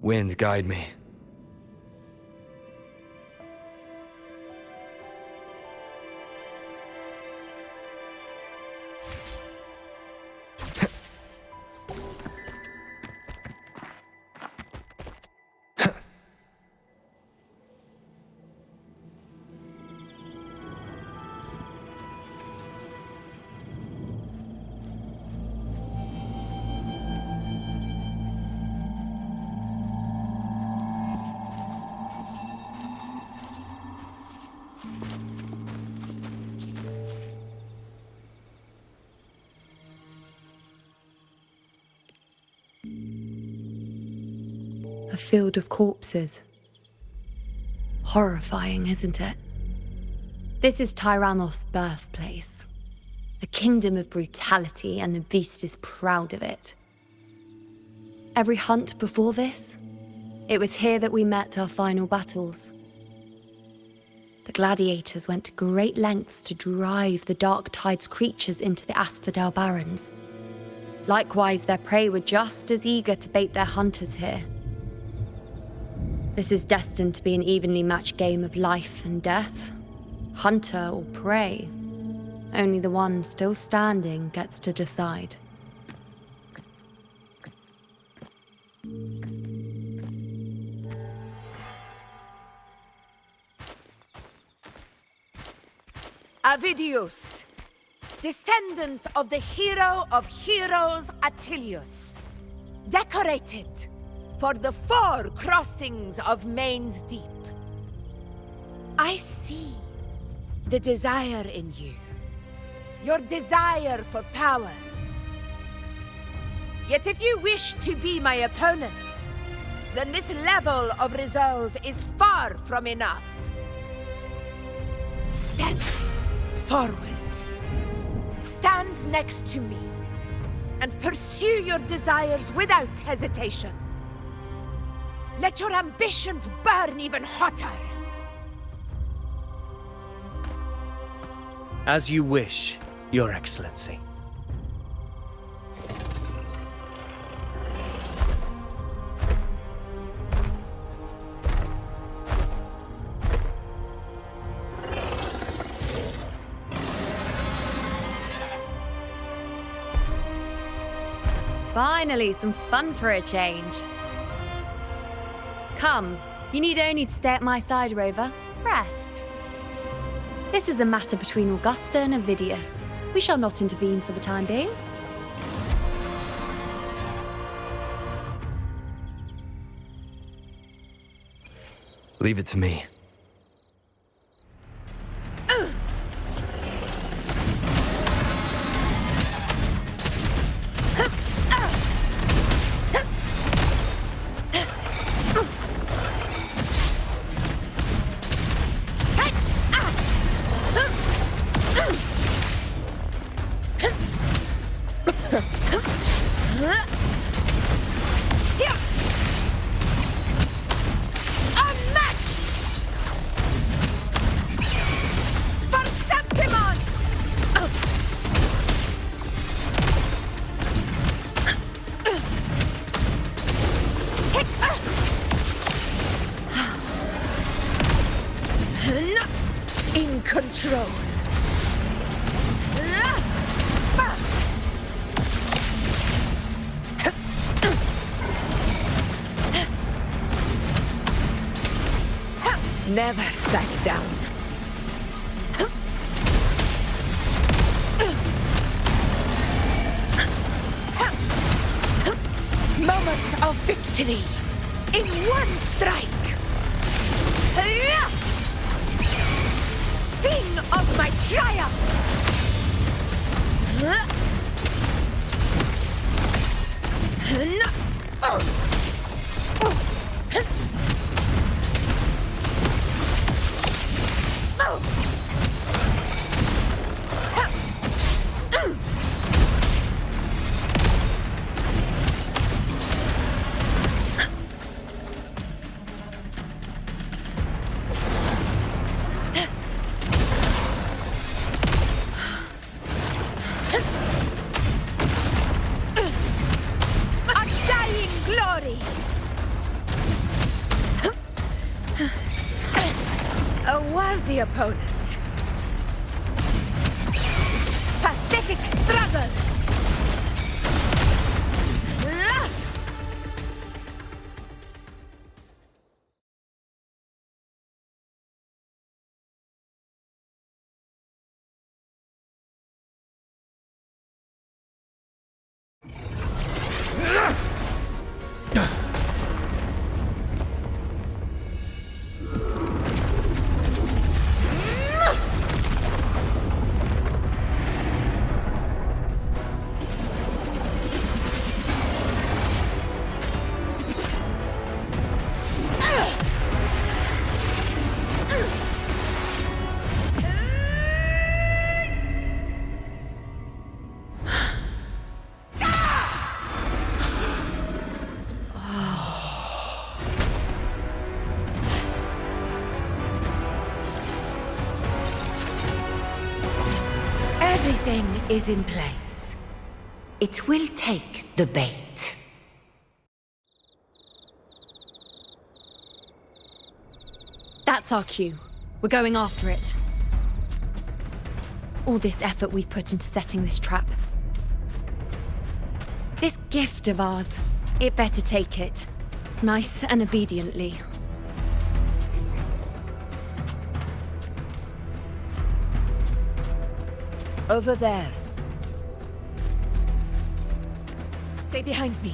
Wind, guide me. A field of corpses. Horrifying, isn't it? This is Tyrannos' birthplace. A kingdom of brutality, and the beast is proud of it. Every hunt before this, it was here that we met our final battles. The gladiators went to great lengths to drive the Dark Tide's creatures into the Asphodel Barrens. Likewise, their prey were just as eager to bait their hunters here. This is destined to be an evenly matched game of life and death. Hunter or prey. Only the one still standing gets to decide. Avidius, descendant of the hero of heroes Attilius, decorated for the 4 crossings of Main's Deep. I see the desire in you, your desire for power. Yet if you wish to be my opponent, then this level of resolve is far from enough. Step forward. Stand next to me and pursue your desires without hesitation. Let your ambitions burn even hotter. As you wish, Your Excellency. Finally, some fun for a change. Come, you need only to stay at my side, Rover. Rest. This is a matter between Augusta and Avidius. We shall not intervene for the time being. Leave it to me. In control. Never back down. Moment of victory in one strike. Sing of my triumph! Glory! the opponent. Pathetic struggle! Ah! Everything is in place. It will take the bait. That's our cue. We're going after it. All this effort we've put into setting this trap. This gift of ours, it better take it. Nice and obediently. Over there. Stay behind me.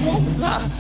What was that?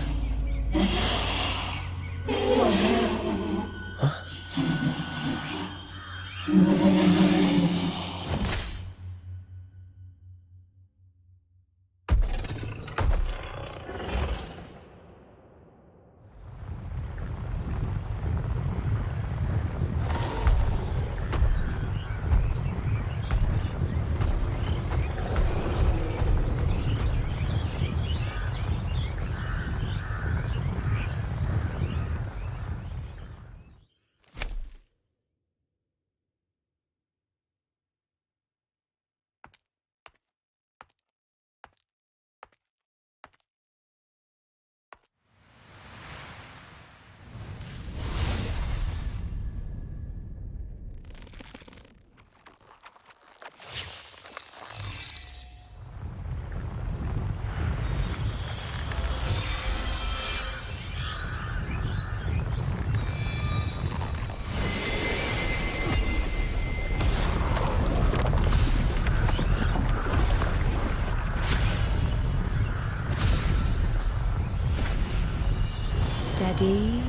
Steady.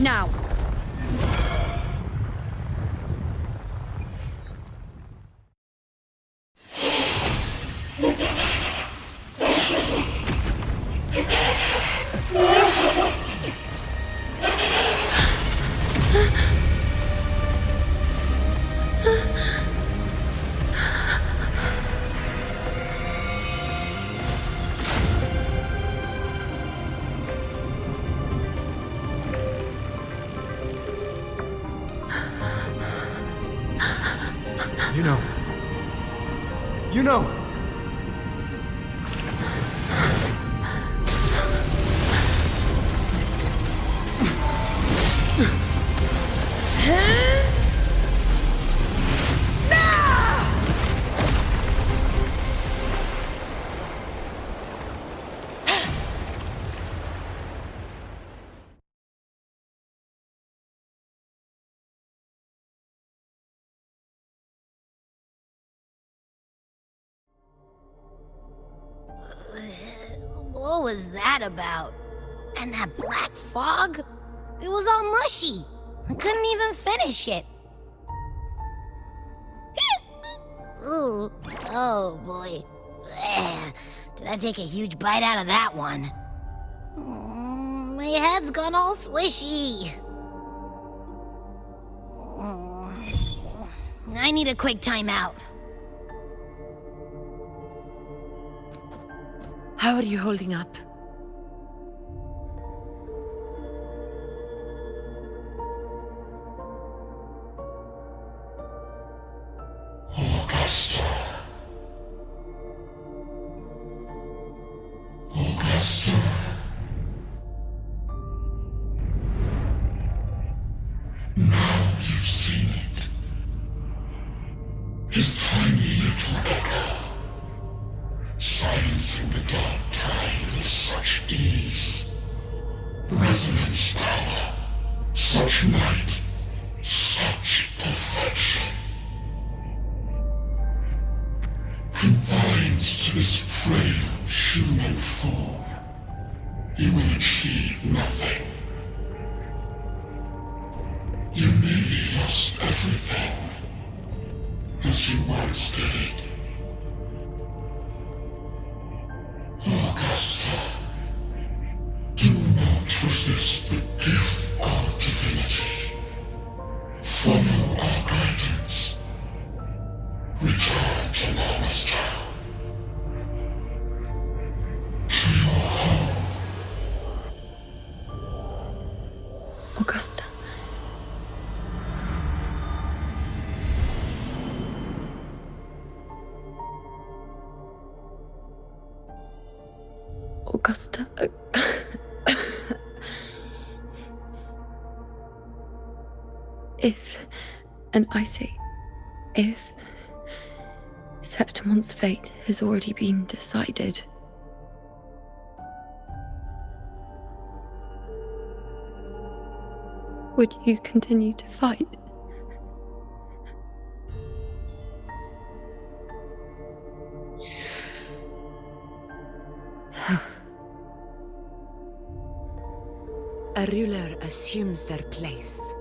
Now. You know. was that about? And that black fog? It was all mushy. I couldn't even finish it. Ooh, oh boy. Ugh. Did I take a huge bite out of that one? My head's gone all swishy. I need a quick timeout. How are you holding up? Augusta. Augusta. Now you've seen it. His tiny little echo, silencing the dark tide with such ease. Resonance power, such might, such perfection. Confined to this frail human form, you will achieve nothing. You nearly lost everything, as you once did. Augusta, do not resist the gift of divinity. Follow our guidance. Return to Lannister. To your home. Augusta. Augusta. If, and I say, if Septimon's fate has already been decided, would you continue to fight? A ruler assumes their place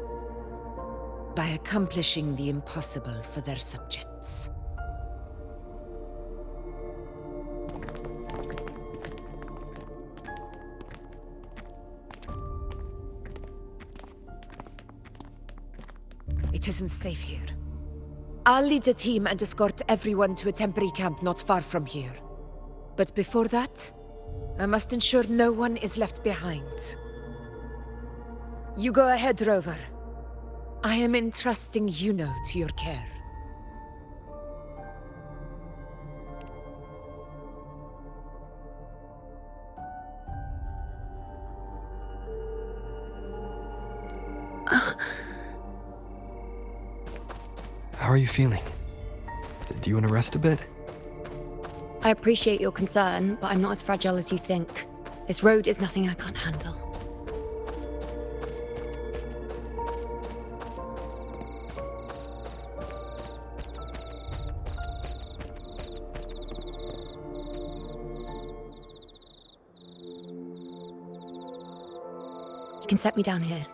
by accomplishing the impossible for their subjects. It isn't safe here. I'll lead a team and escort everyone to a temporary camp not far from here. But before that, I must ensure no one is left behind. You go ahead, Rover. I am entrusting Yuno to your care. How are you feeling? Do you want to rest a bit? I appreciate your concern, but I'm not as fragile as you think. This road is nothing I can't handle. You can set me down here.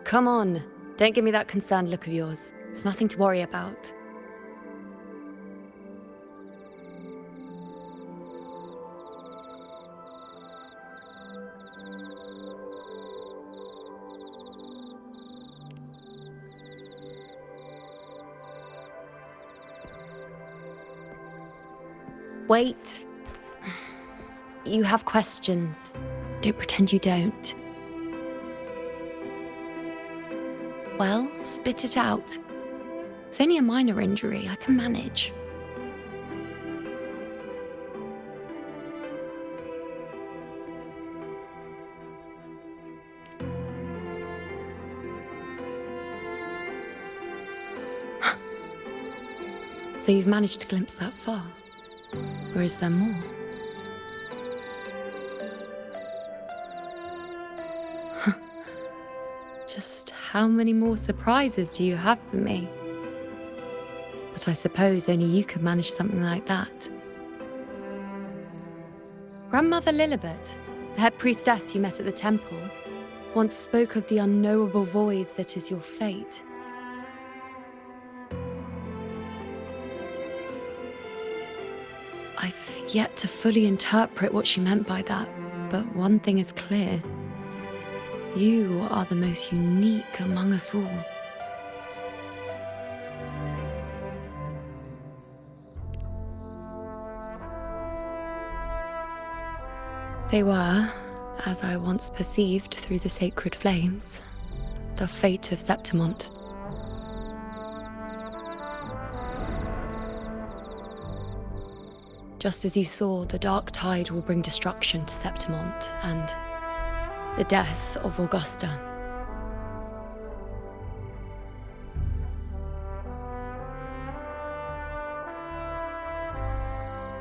Come on. Don't give me that concerned look of yours. It's nothing to worry about. Wait. You have questions. Don't pretend you don't. Well, spit it out. It's only a minor injury. I can manage. So you've managed to glimpse that far? Or is there more? Just how many more surprises do you have for me? But I suppose only you could manage something like that. Grandmother Lilibet, the head priestess you met at the temple, once spoke of the unknowable void that is your fate. I've yet to fully interpret what she meant by that, but one thing is clear. You are the most unique among us all. They were, as I once perceived through the sacred flames, the fate of Septimont. Just as you saw, the dark tide will bring destruction to Septimont and the death of Augusta.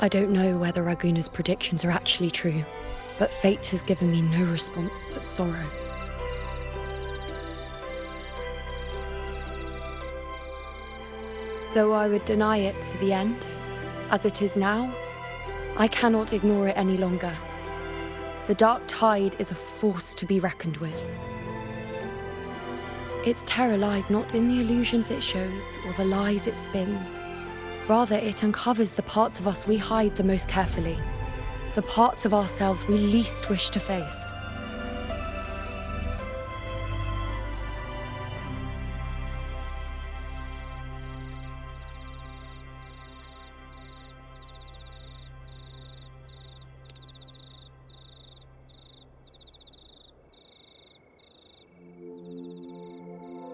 I don't know whether Raguna's predictions are actually true, but fate has given me no response but sorrow. Though I would deny it to the end, as it is now, I cannot ignore it any longer. The dark tide is a force to be reckoned with. Its terror lies not in the illusions it shows or the lies it spins. Rather, it uncovers the parts of us we hide the most carefully, the parts of ourselves we least wish to face.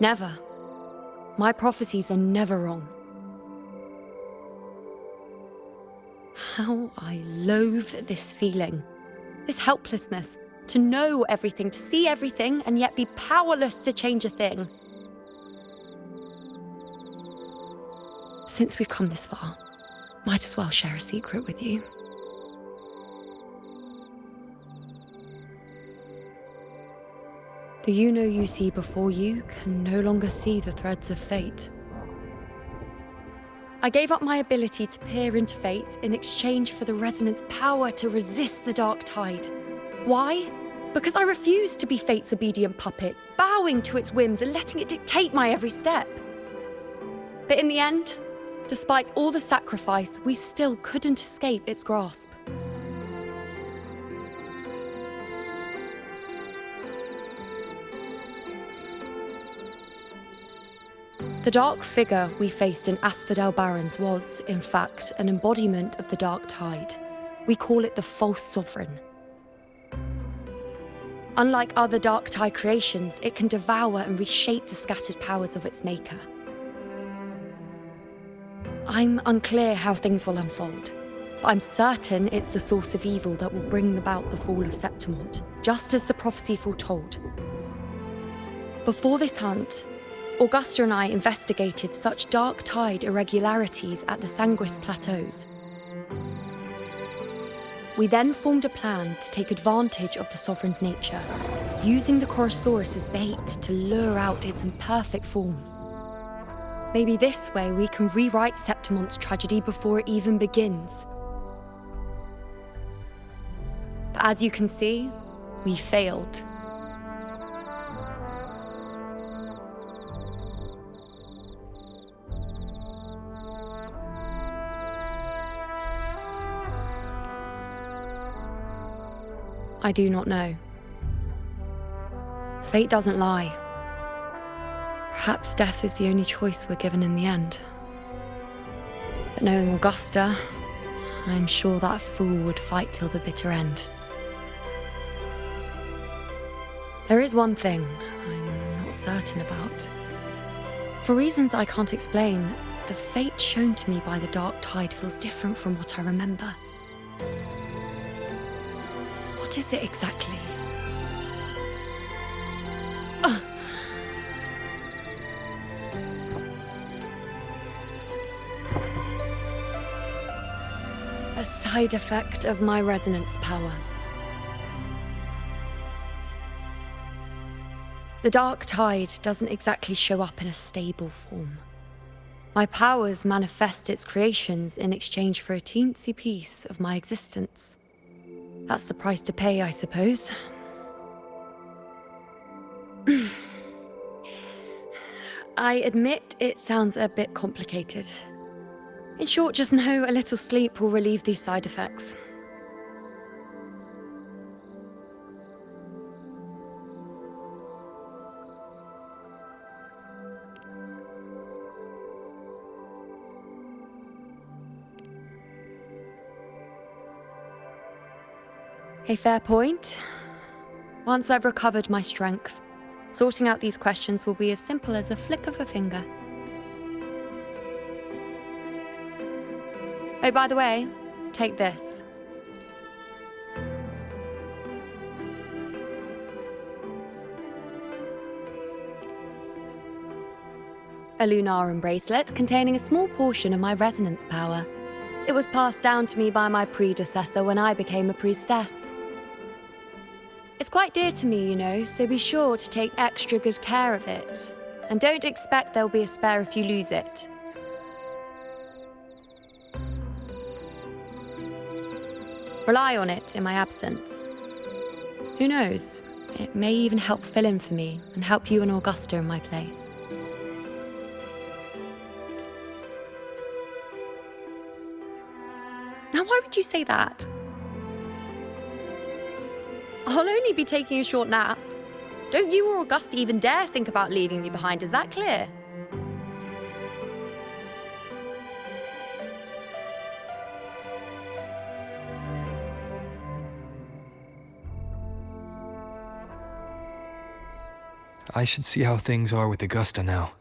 Never. My prophecies are never wrong. How I loathe this feeling, this helplessness, to know everything, to see everything, and yet be powerless to change a thing. Since we've come this far, might as well share a secret with you. The you see before you can no longer see the threads of fate. I gave up my ability to peer into fate in exchange for the resonance power to resist the dark tide. Why? Because I refused to be fate's obedient puppet, bowing to its whims and letting it dictate my every step. But in the end, despite all the sacrifice, we still couldn't escape its grasp. The dark figure we faced in Asphodel Barrens was, in fact, an embodiment of the dark tide. We call it the false sovereign. Unlike other dark tide creations, it can devour and reshape the scattered powers of its maker. I'm unclear how things will unfold, but I'm certain it's the source of evil that will bring about the fall of Septimont, just as the prophecy foretold. Before this hunt, Augusta and I investigated such dark tide irregularities at the Sanguis Plateaus. We then formed a plan to take advantage of the Sovereign's nature, using the Chorosaurus as bait to lure out its imperfect form. Maybe this way we can rewrite Septimont's tragedy before it even begins. But as you can see, we failed. I do not know. Fate doesn't lie. Perhaps death is the only choice we're given in the end. But knowing Augusta, I'm sure that fool would fight till the bitter end. There is one thing I'm not certain about. For reasons I can't explain, the fate shown to me by the dark tide feels different from what I remember. What is it exactly? A side effect of my resonance power. The dark tide doesn't exactly show up in a stable form. My powers manifest its creations in exchange for a teensy piece of my existence. That's the price to pay, I suppose. I admit it sounds a bit complicated. In short, just know a little sleep will relieve these side effects. A fair point. Once I've recovered my strength, sorting out these questions will be as simple as a flick of a finger. Oh, by the way, take this. A Lunarum bracelet containing a small portion of my resonance power. It was passed down to me by my predecessor when I became a priestess. It's quite dear to me, you know, so be sure to take extra good care of it. And don't expect there'll be a spare if you lose it. Rely on it in my absence. Who knows? It may even help fill in for me and help you and Augusta in my place. Now, why would you say that? I'll only be taking a short nap. Don't you or Augusta even dare think about leaving me behind, is that clear? I should see how things are with Augusta now.